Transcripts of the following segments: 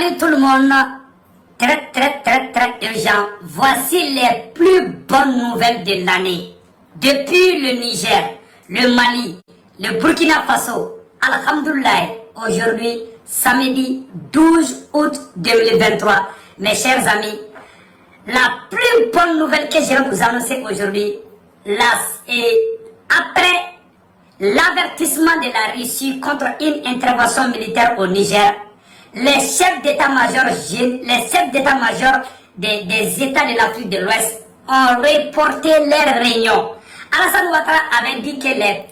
Salut tout le monde, très urgent. Voici les plus bonnes nouvelles de l'année. Depuis le Niger, le Mali, le Burkina Faso, Alhamdoulilah, aujourd'hui, samedi 12 août 2023, mes chers amis, la plus bonne nouvelle que je vais vous annoncer aujourd'hui, après l'avertissement de la Russie contre une intervention militaire au Niger, les chefs d'état-major des États de l'Afrique de l'Ouest ont reporté leur réunion. Alassane Ouattara avait dit que les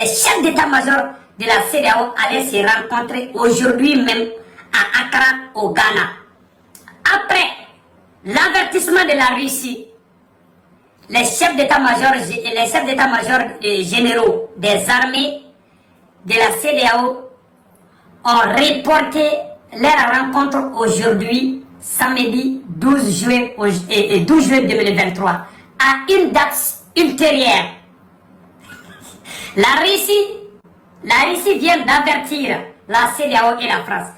chefs d'état-major de la CEDEAO allaient se rencontrer aujourd'hui même à Accra, au Ghana. Après l'avertissement de la Russie, les chefs d'état-major généraux des armées de la CEDEAO ont reporté leur rencontre aujourd'hui, samedi 12 juin 2023, à une date ultérieure. La Russie vient d'avertir la CEDEAO et la France.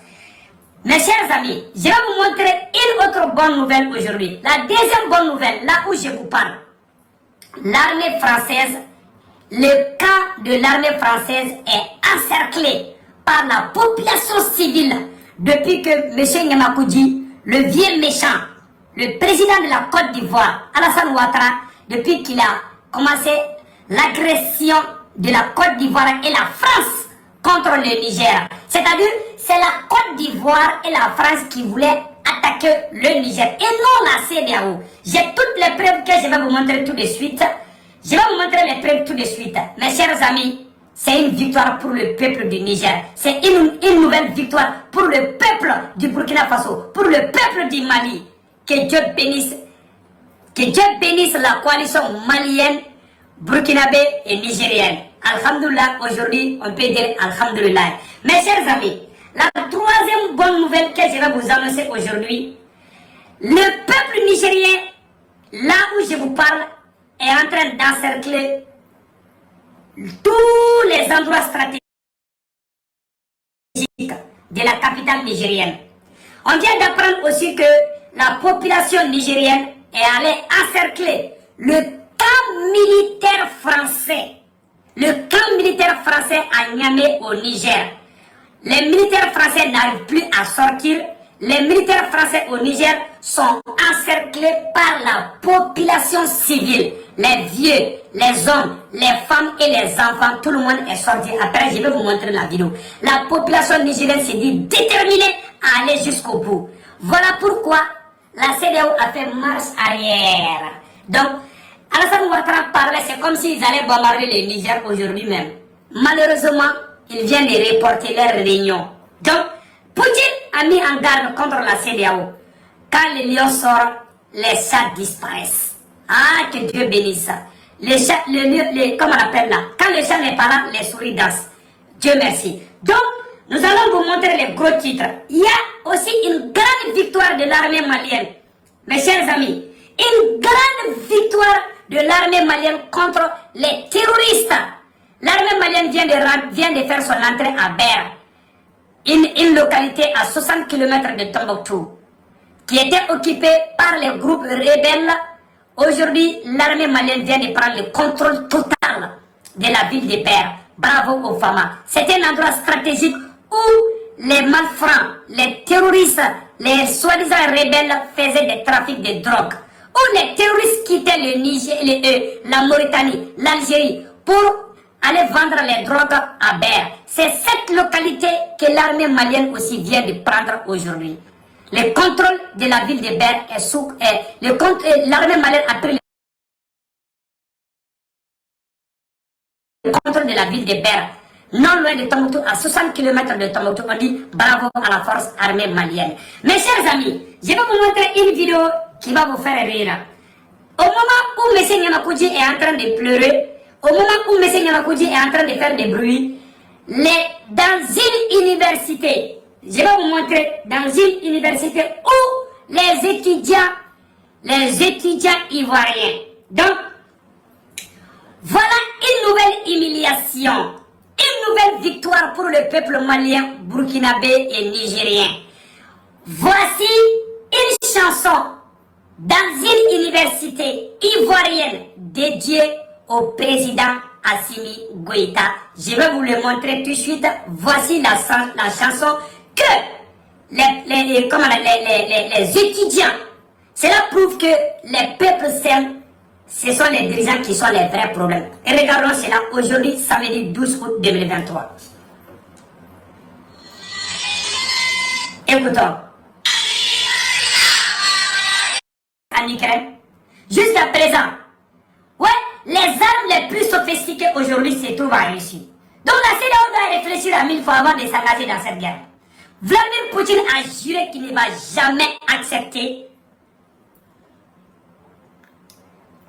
Mes chers amis, je vais vous montrer une autre bonne nouvelle aujourd'hui. La deuxième bonne nouvelle, là où je vous parle, l'armée française, le camp de l'armée française est encerclé par la population civile depuis que M. Nyamakoudji, le vieux méchant, le président de la Côte d'Ivoire, Alassane Ouattara, depuis qu'il a commencé l'agression de la Côte d'Ivoire et la France contre le Niger. C'est-à-dire, c'est la Côte d'Ivoire et la France qui voulaient attaquer le Niger et non la CEDEAO. J'ai toutes les preuves que je vais vous montrer tout de suite. Je vais vous montrer les preuves tout de suite. Mes chers amis, c'est une victoire pour le peuple du Niger. C'est une nouvelle victoire pour le peuple du Burkina Faso, pour le peuple du Mali. Que Dieu bénisse la coalition malienne, burkinabé et nigérienne. Alhamdoulilah, aujourd'hui, on peut dire Alhamdoulilah. Mes chers amis, la troisième bonne nouvelle que je vais vous annoncer aujourd'hui, le peuple nigérien, là où je vous parle, est en train d'encercler tous les endroits stratégiques de la capitale nigérienne. On vient d'apprendre aussi que la population nigérienne est allée encercler le camp militaire français. Le camp militaire français à Niamey au Niger. Les militaires français n'arrivent plus à sortir. Les militaires français au Niger sont encerclés par la population civile. Les vieux, les hommes, les femmes et les enfants, tout le monde est sorti. Après, je vais vous montrer la vidéo. La population nigérienne s'est dit déterminée à aller jusqu'au bout. Voilà pourquoi la CEDEAO a fait marche arrière. Donc, Alassane Ouattara parlait, c'est comme s'ils allaient bombarder le Niger aujourd'hui même. Malheureusement, ils viennent de reporter leur réunion. Donc, Poutine a mis en garde contre la CEDEAO. Quand le lion sort, les chats disparaissent. Ah, que Dieu bénisse ça. Les chats, comment on appelle là? Quand le chat n'est pas là, les souris dansent. Dieu merci. Donc, nous allons vous montrer les gros titres. Il y a aussi une grande victoire de l'armée malienne. Mes chers amis, une grande victoire de l'armée malienne contre les terroristes. L'armée malienne vient de faire son entrée à Ber, une localité à 60 km de Tombouctou, qui était occupée par les groupes rebelles. Aujourd'hui, l'armée malienne vient de prendre le contrôle total de la ville de Ber. Bravo aux femmes. C'est un endroit stratégique où les malfrats, les terroristes, les soi-disant rebelles faisaient des trafics de drogue. Où les terroristes quittaient le Niger, la Mauritanie, l'Algérie pour aller vendre les drogues à Ber. C'est cette localité que l'armée malienne aussi vient de prendre aujourd'hui. Le contrôle de la ville de Ber est sous... l'armée malienne a pris le contrôle de la ville de Ber, non loin de Tombouctou, à 60 km de Tombouctou. On dit bravo à la force armée malienne. Mes chers amis, je vais vous montrer une vidéo qui va vous faire rire. Au moment où M. Nyamakoudji est en train de pleurer, au moment où M. Nyamakoudji est en train de faire des bruits, dans une université, je vais vous montrer, dans une université où les étudiants ivoiriens. Donc, voilà une nouvelle humiliation. une nouvelle victoire pour le peuple malien, burkinabé et nigérien. Voici une chanson dans une université ivoirienne dédiée au président Assimi Goïta. Je vais vous le montrer tout de suite. Voici la chanson que les étudiants, cela prouve que les peuples s'aiment. Ce sont les dirigeants qui sont les vrais problèmes. Et regardons cela aujourd'hui, samedi 12 août 2023. Écoutons. En Ukraine, jusqu'à présent, ouais, les armes les plus sophistiquées aujourd'hui se trouvent en Russie. Donc la CEDEAO doit réfléchir à 1000 fois avant de s'engager dans cette guerre. Vladimir Poutine a juré qu'il ne va jamais accepter.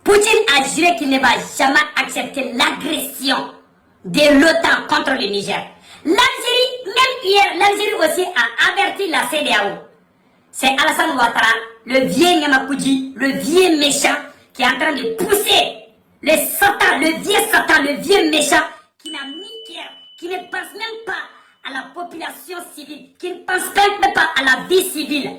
Poutine a juré qu'il ne va jamais accepter l'agression de l'OTAN contre le Niger. L'Algérie, même hier, l'Algérie aussi a averti la CEDEAO. C'est Alassane Ouattara, le vieux Nyamakoudji, le vieux méchant, qui est en train de pousser le Satan, le vieux méchant, qui n'a ni cœur, qui ne pense même pas à la population civile, qui ne pense même pas à la vie civile,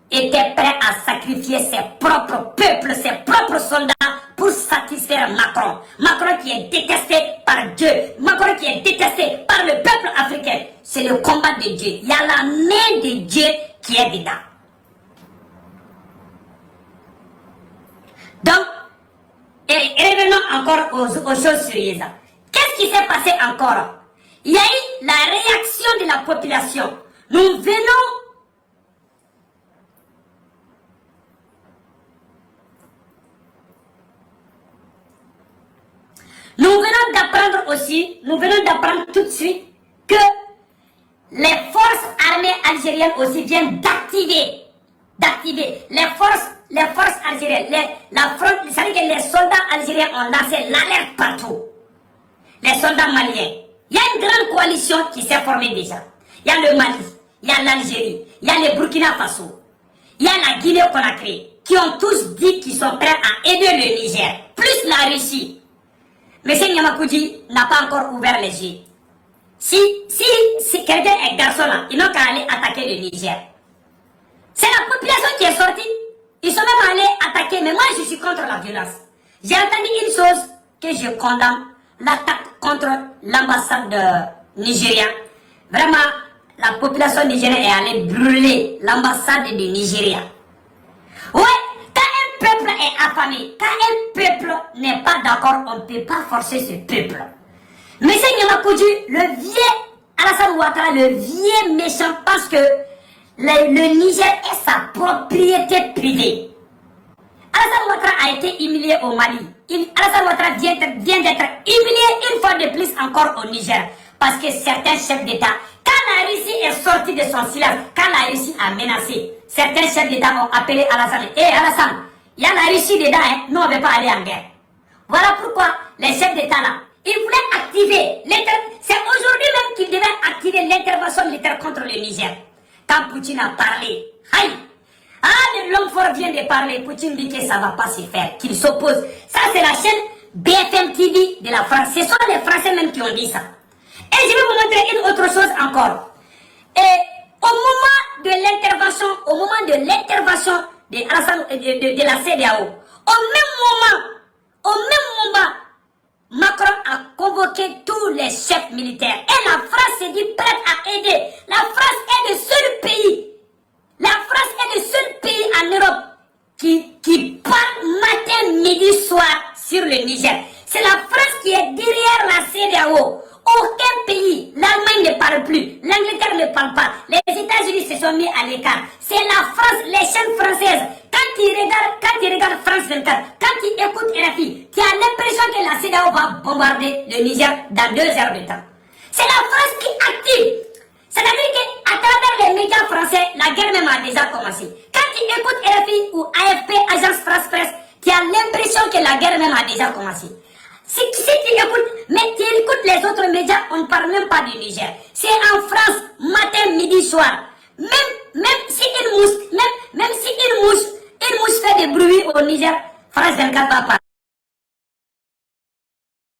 était prêt à sacrifier ses propres peuples, ses propres soldats pour satisfaire Macron. Macron qui est détesté par Dieu, Macron qui est détesté par le peuple africain. C'est le combat de Dieu. Il y a la main de Dieu qui est dedans. Donc, et revenons encore aux choses sérieuses. Qu'est-ce qui s'est passé encore? Il y a eu la réaction de la population. Nous venons nous venons d'apprendre tout de suite que les forces armées algériennes aussi viennent d'activer les forces algériennes, c'est-à-dire que les soldats algériens ont lancé l'alerte partout. Les soldats maliens. Il y a une grande coalition qui s'est formée déjà. Il y a le Mali, il y a l'Algérie, il y a le Burkina Faso, il y a la Guinée-Conakry, qui ont tous dit qu'ils sont prêts à aider le Niger, plus la Russie. M. Nyamakoudji n'a pas encore ouvert les yeux. Si quelqu'un est garçon là, ils n'ont qu'à aller attaquer le Niger. C'est la population qui est sortie. Ils sont même allés attaquer, mais moi je suis contre la violence. J'ai entendu une chose que je condamne, l'attaque contre l'ambassade nigérienne. Vraiment, la population nigérienne est allée brûler l'ambassade du Nigeria. Ouais, quand un peuple est affamé, quand un peuple n'est pas d'accord, on ne peut pas forcer ce peuple. Monsieur Nyamakoudji, le vieux Alassane Ouattara, le vieux méchant, pense que le Niger est sa propriété privée. Alassane Ouattara a été humilié au Mali. Alassane Ouattara vient d'être humilié une fois de plus encore au Niger. Parce que certains chefs d'État, quand la Russie est sortie de son silence, quand la Russie a menacé, certains chefs d'État ont appelé Alassane. Hé Alassane, il y a la Russie dedans, hein? Nous on ne veut pas aller en guerre. Voilà pourquoi les chefs d'État là, ils voulaient activer, c'est aujourd'hui même qu'ils devaient activer l'intervention militaire contre le Niger. Quand Poutine a parlé, aïe, l'homme fort vient de parler, Poutine dit que ça ne va pas se faire, qu'il s'oppose. Ça c'est la chaîne BFM TV de la France, ce sont les Français même qui ont dit ça. Et je vais vous montrer une autre chose encore. Et au moment de l'intervention de la CEDEAO, au même moment, Macron a convoqué tous les chefs militaires. Et la France s'est dit prête à aider. La France est le seul pays. La France est le seul pays en Europe qui parle matin, midi, soir sur le Niger. C'est la France qui est derrière la CEDEAO. Aucun pays, l'Allemagne ne parle plus, l'Angleterre ne parle pas, les États-Unis se sont mis à l'écart. C'est la France, les chaînes françaises. Quand tu regardes France 24, quand tu écoutes RFI, tu as l'impression que la CEDEAO va bombarder le Niger dans 2 heures de temps. C'est la France qui active. C'est-à-dire qu'à travers les médias français, la guerre même a déjà commencé. Quand tu écoutes RFI ou AFP, Agence France Presse, tu as l'impression que la guerre même a déjà commencé. Si tu écoutes, mais tu écoutes les autres médias, on ne parle même pas du Niger. C'est en France, matin, midi, soir. Même si une mouche fait des bruits au Niger, France 24 va parler.